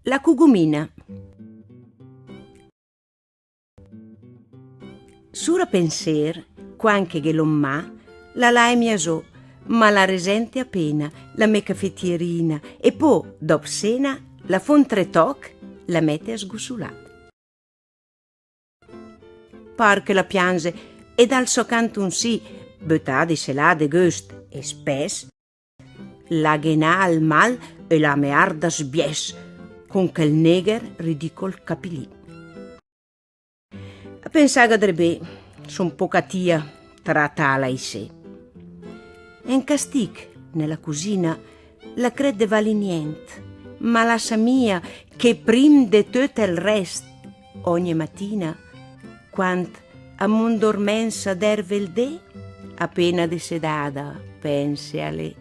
La cugumina. Sura penser, quanche che l'omma, la lai mia so, ma la resente appena, la me caffettierina, e poi, dopo cena, la fon tre toc, la mette a sgussulà. Par che la piange, e dal suo canto un sì, buttadi se l'ha de gust e spes, la ghenà al mal e la mearda sbies, con quel neger ridicol capilì. A pensare drebbe, son poca tia tra tala e sé. En castic, nella cusina, la crede vali niente, ma la sa mia, che prim de tutto il rest, ogni mattina, quant a mon dormensa derve il dè, appena de sedada, pense a lei.